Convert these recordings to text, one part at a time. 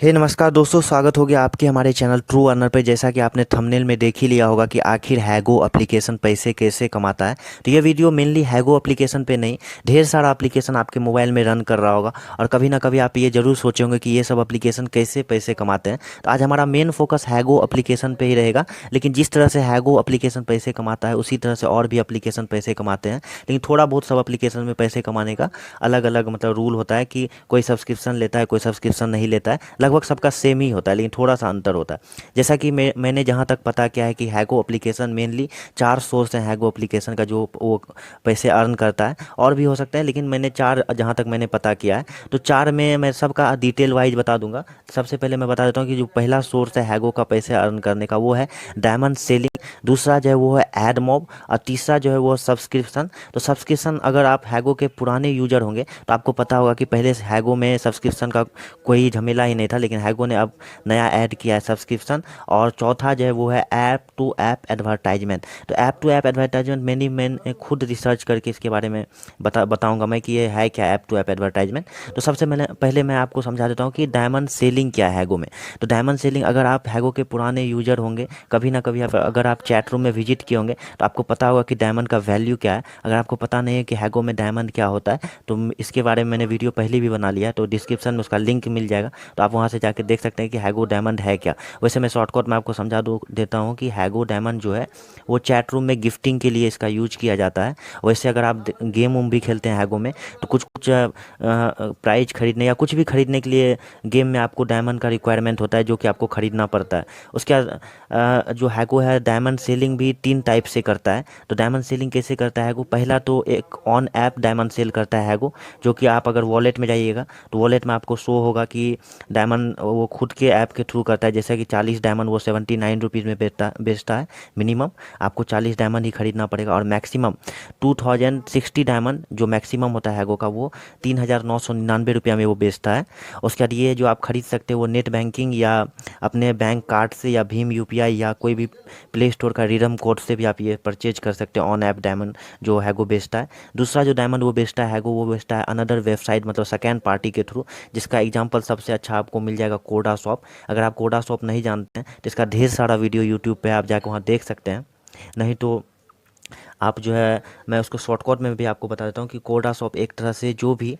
हे नमस्कार दोस्तों, स्वागत हो गया आपके हमारे चैनल ट्रू अर्नर पे। जैसा कि आपने थंबनेल में देख ही लिया होगा कि आखिर हैगो एप्लीकेशन पैसे कैसे कमाता है। तो ये वीडियो मेनली हैगो एप्लीकेशन पे नहीं, ढेर सारा एप्लीकेशन आपके मोबाइल में रन कर रहा होगा और कभी ना कभी आप ये जरूर सोचे होंगे कि ये सब एप्लीकेशन कैसे पैसे कमाते हैं। तो आज हमारा मेन फोकस हैगो एप्लीकेशन पे ही रहेगा। लेकिन जिस तरह से हैगो एप्लीकेशन पैसे कमाता है उसी तरह से और भी एप्लीकेशन पैसे कमाते हैं। लेकिन थोड़ा बहुत सब एप्लीकेशन में पैसे कमाने का अलग अलग मतलब रूल होता है कि कोई सब्सक्रिप्शन लेता है, कोई सब्सक्रिप्शन नहीं लेता है। लगभग सबका सेम ही होता है लेकिन थोड़ा सा अंतर होता है। जैसा कि मैंने जहाँ तक पता किया है कि हैगो एप्लीकेशन मेनली चार सोर्स हैं हैगो एप्लीकेशन का जो वो पैसे अर्न करता है। और भी हो सकता है लेकिन मैंने चार जहाँ तक मैंने पता किया है तो चार में मैं सबका डिटेल वाइज बता दूंगा। सबसे पहले मैं बता देता हूँ कि जो पहला सोर्स है हैगो का पैसे अर्न करने का वो है डायमंड सेलिंग। दूसरा जो है वो है एड मॉब और तीसरा जो है वो सब्सक्रिप्शन। तो सब्सक्रिप्शन अगर आप हैगो के पुराने यूजर होंगे तो आपको पता होगा कि पहले हैगो में सब्सक्रिप्शन का कोई झमेला ही नहीं था, लेकिन हैगो ने अब नया ऐड किया है सब्सक्रिप्शन। और चौथा जो है वो है ऐप टू ऐप एडवर्टाइजमेंट। तो ऐप टू ऐप एडवर्टाइजमेंट मैंने खुद रिसर्च करके इसके बारे में बताऊंगा मैं कि ये है क्या ऐप टू ऐप एडवर्टाइजमेंट। तो सबसे पहले मैं आपको समझा देता हूँ कि डायमंड सेलिंग क्या है हैगो में। तो डायमंड सेलिंग अगर आप हैगो के पुराने यूजर होंगे, कभी ना कभी अगर आप चैट रूम में विजिट किए होंगे तो आपको पता होगा कि डायमंड का वैल्यू क्या है। अगर आपको पता नहीं है कि हैगो में डायमंड क्या होता है तो इसके बारे में मैंने वीडियो पहले भी बना लिया है, तो डिस्क्रिप्शन में उसका लिंक मिल जाएगा। तो आप वहाँ से जाके देख सकते हैं कि हैगो डायमंड है क्या। वैसे मैं शॉर्टकट में आपको समझा देता हूँ कि हैगो डायमंड जो है वो चैट रूम में गिफ्टिंग के लिए इसका यूज किया जाता है। वैसे अगर आप गेम उम भी खेलते हैं हैगो में तो कुछ कुछ प्राइज खरीदने या कुछ भी खरीदने के लिए गेम में आपको डायमंड का रिक्वायरमेंट होता है जो कि आपको खरीदना पड़ता है। उसके बाद जो हैगो है डायमंड सेलिंग भी तीन टाइप से करता है। तो डायमंड सेलिंग कैसे करता है हैगो? पहला तो एक ऑन ऐप डायमंड सेल करता है हैगो, जो कि आप अगर वॉलेट में जाइएगा तो वॉलेट में आपको शो होगा कि डायमंड वो खुद के ऐप के थ्रू करता है। जैसे कि 40 डायमंड वो 79 रुपीज़ में बेचता है। मिनिमम आपको 40 डायमंड ही खरीदना पड़ेगा और मैक्सिमम 2060 डायमंड जो मैक्सिमम होता है हैगो का वो 3999 रुपया में वो बेचता है। उसके बाद ये जो आप खरीद सकते हो वो नेट बैंकिंग या अपने बैंक कार्ड से या भीम यूपीआई या कोई भी प्ले स्टोर का रिडम कोड से भी आप ये परचेज कर सकते हो ऑन ऐप डायमंड जो हैगो बेचता है। दूसरा जो डायमंड वो बेचता है हैगो वो बेचता है अनदर वेबसाइट मतलब सेकेंड पार्टी के थ्रू, जिसका एग्जांपल सबसे अच्छा आपको मिल जाएगा कोडा शॉप। अगर आप कोडा शॉप नहीं जानते हैं तो इसका ढेर सारा वीडियो यूट्यूब पे आप जाकर वहाँ देख सकते हैं। नहीं तो आप जो है मैं उसको शॉर्टकट में भी आपको बता देता हूँ कि कोडा शॉप एक तरह से जो भी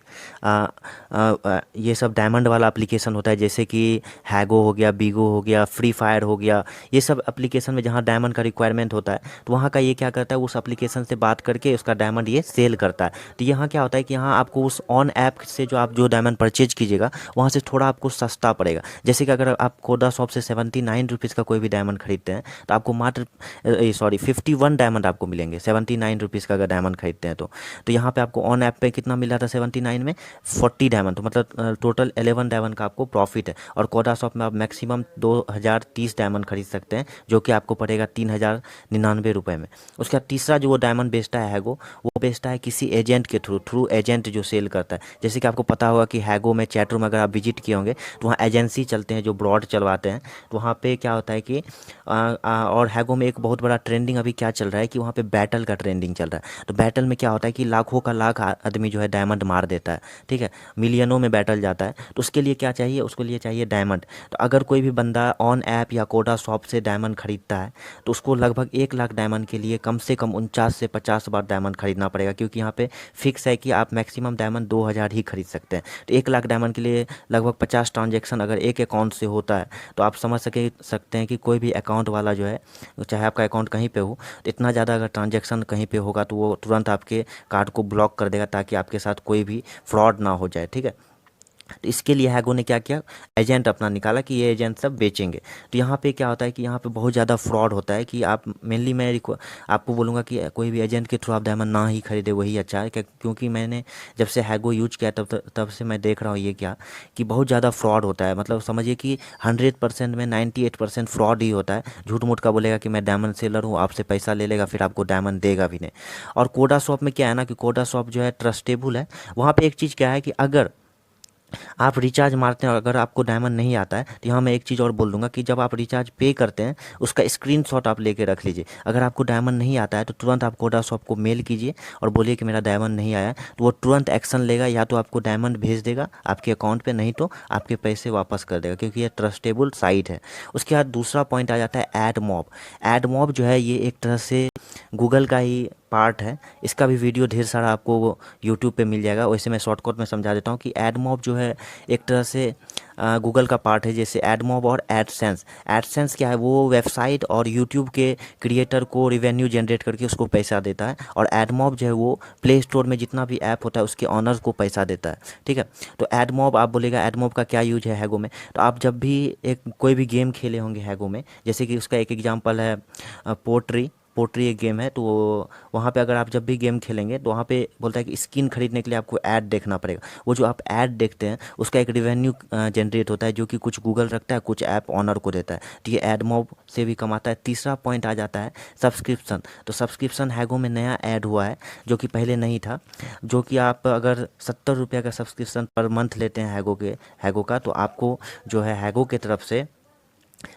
ये सब डायमंड वाला एप्लीकेशन होता है जैसे कि हैगो हो गया, बीगो हो गया, फ्री फायर हो गया, ये सब एप्लीकेशन में जहाँ डायमंड का रिक्वायरमेंट होता है तो वहाँ का ये क्या करता है उस एप्लीकेशन से बात करके उसका डायमंड ये सेल करता है। तो यहाँ क्या होता है कि यहाँ आपको उस ऑन ऐप से जो आप जो डायमंड परचेज कीजिएगा वहाँ से थोड़ा आपको सस्ता पड़ेगा। जैसे कि अगर आप कोडा शॉप से 79 रुपीज़ का कोई भी डायमंड खरीदते हैं तो आपको मात्र 51 डायमंड आपको मिलेंगे 79 रुपीज़ का अगर डायमंड खरीदते हैं तो यहाँ पे आपको ऑन ऐप पे कितना मिल रहा था 79 में 40 डायमंड, तो मतलब टोटल 11 डायमंड का आपको प्रॉफिट है। और कोडा शॉप में आप मैक्सिमम 2030 डायमंड खरीद सकते हैं जो कि आपको पड़ेगा 3099 रुपये में। उसका तीसरा जो वो डायमंड बेचता है हैगो वो बेचता है किसी एजेंट के थ्रू एजेंट जो सेल करता है। जैसे कि आपको पता होगा कि हैगो में चैट रूम अगर आप विजिट किए होंगे तो वहाँ एजेंसी चलते हैं जो ब्रॉड चलवाते हैं। तो वहाँ पे क्या होता है कि और हैगो में एक बहुत बड़ा ट्रेंडिंग अभी क्या चल रहा है कि वहाँ पे बैटल का ट्रेंडिंग चल रहा है। तो बैटल में क्या होता है कि लाखों का लाख आदमी जो है डायमंड मार देता है, ठीक है, मिलियनों में बैटल जाता है। तो उसके लिए क्या चाहिए? उसके लिए चाहिए डायमंड। तो अगर कोई भी बंदा ऑन ऐप या कोडा शॉप से डायमंड खरीदता है तो उसको लगभग 1 लाख डायमंड के लिए कम से कम 49 से 50 बार डायमंड खरीदना पड़ेगा, क्योंकि यहाँ पे फिक्स है कि आप मैक्सिमम डायमंड 2000 ही खरीद सकते हैं। तो 1 लाख डायमंड के लिए लगभग 50 ट्रांजेक्शन अगर एक अकाउंट से होता है तो आप समझ सकते हैं कि कोई भी अकाउंट वाला जो है चाहे आपका अकाउंट कहीं पे हो तो इतना ज़्यादा अगर ट्रांजैक्शन कहीं पे होगा तो वो तुरंत आपके कार्ड को ब्लॉक कर देगा ताकि आपके साथ कोई भी फ्रॉड ना हो जाए, ठीक है। तो इसके लिए हैगो ने क्या किया, एजेंट अपना निकाला कि ये एजेंट सब बेचेंगे। तो यहाँ पे क्या होता है कि यहाँ पे बहुत ज़्यादा फ्रॉड होता है कि आप मेनली मैं आपको बोलूँगा कि कोई भी एजेंट के थ्रू आप डायमंड ना ही खरीदे वही अच्छा है। क्योंकि मैंने जब से हैगो यूज किया तब से मैं देख रहा हूँ ये क्या कि बहुत ज़्यादा फ्रॉड होता है। मतलब समझिए कि 100% में 98% फ्रॉड ही होता है। झूठ मूठ का बोलेगा कि मैं डायमंड सेलर हूँ, आपसे पैसा ले लेगा फिर आपको डायमंड देगा भी नहीं। और कोडा शॉप में क्या है ना कि कोडा शॉप जो है ट्रस्टेबल है। वहाँ पर एक चीज़ क्या है कि अगर आप रिचार्ज मारते हैं और अगर आपको डायमंड नहीं आता है तो यहाँ मैं एक चीज़ और बोल दूंगा कि जब आप रिचार्ज पे करते हैं उसका स्क्रीनशॉट आप लेके रख लीजिए। अगर आपको डायमंड नहीं आता है तो तुरंत आप कोडा शॉप को मेल कीजिए और बोलिए कि मेरा डायमंड नहीं आया है, तो वो तुरंत एक्शन लेगा, या तो आपको डायमंड भेज देगा आपके अकाउंट पे, नहीं तो आपके पैसे वापस कर देगा, क्योंकि ये ट्रस्टेबल साइट है। उसके बाद दूसरा पॉइंट आ जाता है एड मॉब। एड मॉब जो है ये एक तरह से गूगल का ही पार्ट है। इसका भी वीडियो ढेर सारा आपको यूट्यूब पे मिल जाएगा। वैसे मैं शॉर्टकट में समझा देता हूँ कि एडमॉब जो है एक तरह से गूगल का पार्ट है, जैसे एडमॉब और एडसेंस। एडसेंस क्या है, वो वेबसाइट और यूट्यूब के क्रिएटर को रिवेन्यू जनरेट करके उसको पैसा देता है, और एडमॉब जो है वो प्ले स्टोर में जितना भी ऐप होता है उसके ऑनर्स को पैसा देता है। ठीक है, तो एडमॉब आप बोलेगा एडमॉब का क्या यूज है हैगो में, तो आप जब भी एक कोई भी गेम खेले होंगे हैगो में, जैसे कि उसका एक एग्जांपल है पोट्री। पोट्री एक गेम है, तो वहाँ पे अगर आप जब भी गेम खेलेंगे तो वहाँ पे बोलता है कि स्किन खरीदने के लिए आपको ऐड देखना पड़ेगा। वो जो आप ऐड देखते हैं उसका एक रिवेन्यू जनरेट होता है, जो कि कुछ गूगल रखता है, कुछ ऐप ऑनर को देता है। तो ये एड मॉब से भी कमाता है। तीसरा पॉइंट आ जाता है सब्सक्रिप्शन। तो सब्सक्रिप्शन हैगो में नया ऐड हुआ है, जो कि पहले नहीं था। जो कि आप अगर 70 रुपये का सब्सक्रिप्शन पर मंथ लेते हैं हैगो का, तो आपको जो है हैगो की तरफ से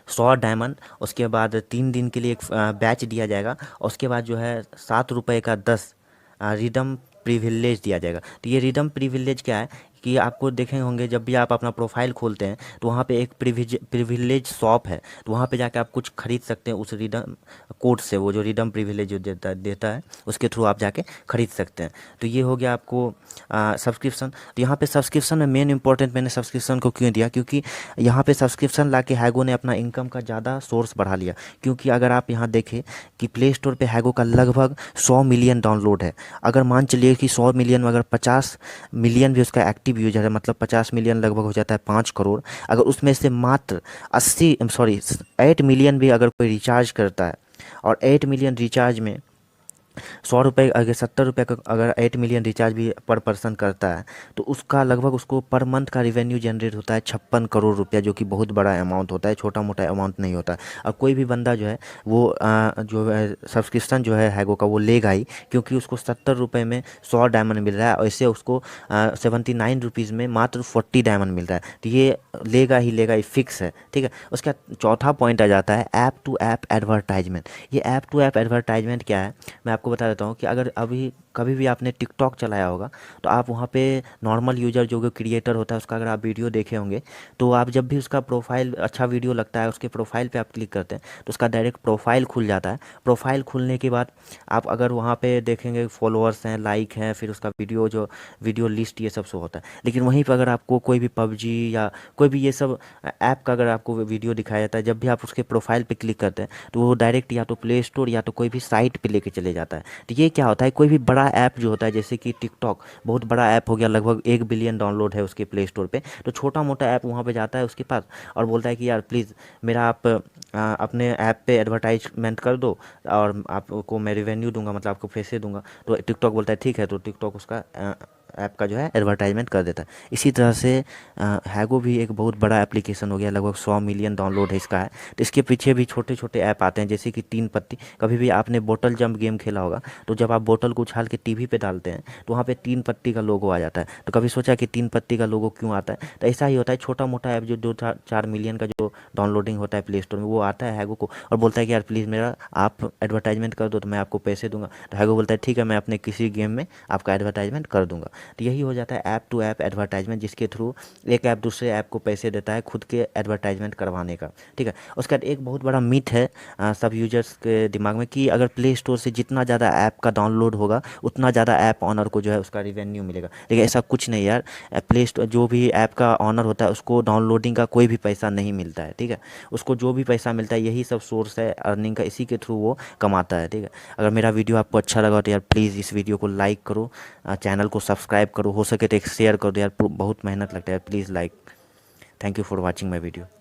100 डायमंड, उसके बाद 3 दिन के लिए एक बैच दिया जाएगा, और उसके बाद जो है 7 रुपये का 10 रिडम प्रिविलेज दिया जाएगा। तो ये रिडम प्रिविलेज क्या है कि आपको देखे होंगे जब भी आप अपना प्रोफाइल खोलते हैं तो वहाँ पे एक प्रिविलेज शॉप है, तो वहाँ पे जाके आप कुछ खरीद सकते हैं उस रिडम कोड से। वो जो रिडम प्रिविलेज जो देता है उसके थ्रू आप जाके खरीद सकते हैं। तो ये हो गया आपको सब्सक्रिप्शन। तो यहाँ पे सब्सक्रिप्शन में मेन इंपॉर्टेंट मैंने सब्सक्रिप्शन को क्यों दिया, क्योंकि यहाँ पे सब्सक्रिप्शन ला के हैगो ने अपना इनकम का ज़्यादा सोर्स बढ़ा लिया। क्योंकि अगर आप यहाँ देखें कि प्ले स्टोर पे हैगो का लगभग 100 मिलियन डाउनलोड है। अगर मान चलिए कि 100 मिलियन में अगर 50 मिलियन भी उसका एक्टिव यूजर है, मतलब 50 मिलियन लगभग हो जाता है 5 करोड़। अगर उसमें से मात्र 8 मिलियन भी अगर कोई रिचार्ज करता है, और 8 मिलियन रिचार्ज में 100 रुपये, अगर 70 रुपये का अगर 8 मिलियन रिचार्ज भी पर पर्सन करता है, तो उसका लगभग उसको पर मंथ का रिवेन्यू जनरेट होता है 56 करोड़ रुपया, जो कि बहुत बड़ा अमाउंट होता है, छोटा मोटा अमाउंट नहीं होता है। और कोई भी बंदा जो है वो जो है सब्सक्रिप्शन जो है हैगो का वो लेगा ही, क्योंकि उसको 70 रुपये में 100 डायमंड मिल रहा है, और इससे उसको 79 रुपीज़ में मात्र 40 डायमंड मिल रहा है। तो ये लेगा ही लेगा, ये फिक्स है। ठीक है, उसका चौथा पॉइंट आ जाता है ऐप टू ऐप एडवर्टाइजमेंट। ये ऐप टू ऐप एडवर्टाइजमेंट क्या है, मैं आपको बता देता हूँ कि अगर अभी कभी भी आपने टिकटॉक चलाया होगा, तो आप वहाँ पे नॉर्मल यूज़र जो क्रिएटर होता है उसका अगर आप वीडियो देखे होंगे, तो आप जब भी उसका प्रोफाइल अच्छा वीडियो लगता है उसके प्रोफाइल पे आप क्लिक करते हैं तो उसका डायरेक्ट प्रोफाइल खुल जाता है। प्रोफाइल खुलने के बाद आप अगर वहाँ पे देखेंगे फॉलोअर्स हैं, लाइक हैं, फिर उसका वीडियो लिस्ट ये सब शो होता है। लेकिन वहीं पर अगर आपको कोई भी पबजी या कोई भी ये सब ऐप का अगर आपको वीडियो दिखाया जाता है, जब भी आप उसके प्रोफाइल पे क्लिक करते हैं तो वो डायरेक्ट या तो प्ले स्टोर या तो कोई भी साइट पे लेके चले जाता है। तो ये क्या होता है, कोई भी बड़ा ऐप जो होता है, जैसे कि टिकटॉक बहुत बड़ा ऐप हो गया, लगभग 1 बिलियन डाउनलोड है उसके प्ले स्टोर पे, तो छोटा मोटा ऐप वहाँ पे जाता है उसके पास और बोलता है कि यार प्लीज़ मेरा आप अपने ऐप पे एडवर्टाइजमेंट कर दो और आपको मैं रिवेन्यू दूंगा, मतलब आपको पैसे दूंगा। तो टिकटॉक बोलता है ठीक है, तो टिकटॉक उसका ऐप का जो है एडवर्टाइजमेंट कर देता है। इसी तरह से हैगो भी एक बहुत बड़ा एप्लीकेशन हो गया, लगभग 100 मिलियन डाउनलोड है इसका है। तो इसके पीछे भी छोटे छोटे ऐप आते हैं, जैसे कि 3 पत्ती। कभी भी आपने बोतल जंप गेम खेला होगा, तो जब आप बोतल को उछाल के टीवी पे डालते हैं तो वहाँ पे 3 पत्ती का लोगो आ जाता है। तो कभी सोचा कि 3 पत्ती का लोगो क्यों आता है, तो ऐसा ही होता है, छोटा मोटा ऐप जो 2-4 मिलियन का जो डाउनलोडिंग होता है प्ले स्टोर में, वो आता है हैगो को और बोलता है कि यार प्लीज़ मेरा आप एडवर्टाइजमेंट कर दो तो मैं आपको पैसे दूंगा। तो हैगो बोलता है ठीक है, मैं अपने किसी गेम में आपका एडवर्टाइजमेंट कर दूंगा। तो यही हो जाता है ऐप टू ऐप एडवर्टाइजमेंट, जिसके थ्रू एक ऐप दूसरे ऐप को पैसे देता है खुद के एडवर्टाइजमेंट करवाने का। ठीक है, उसके बाद एक बहुत बड़ा मिथ है सब यूजर्स के दिमाग में कि अगर प्ले स्टोर से जितना ज़्यादा ऐप का डाउनलोड होगा उतना ज़्यादा ऐप ऑनर को जो है उसका रिवेन्यू मिलेगा। लेकिन ऐसा कुछ नहीं यार, प्ले स्टोर जो भी ऐप का ऑनर होता है उसको डाउनलोडिंग का कोई भी पैसा नहीं मिलता है। ठीक है, उसको जो भी पैसा मिलता है यही सब सोर्स है अर्निंग का, इसी के थ्रू वो कमाता है। ठीक है, अगर मेरा वीडियो आपको अच्छा लगा तो यार प्लीज़ इस वीडियो को लाइक करो, चैनल को सब्सक्राइब करो, हो सके तो एक शेयर कर दो यार, बहुत मेहनत लगता है, please like. Thank you for watching my video.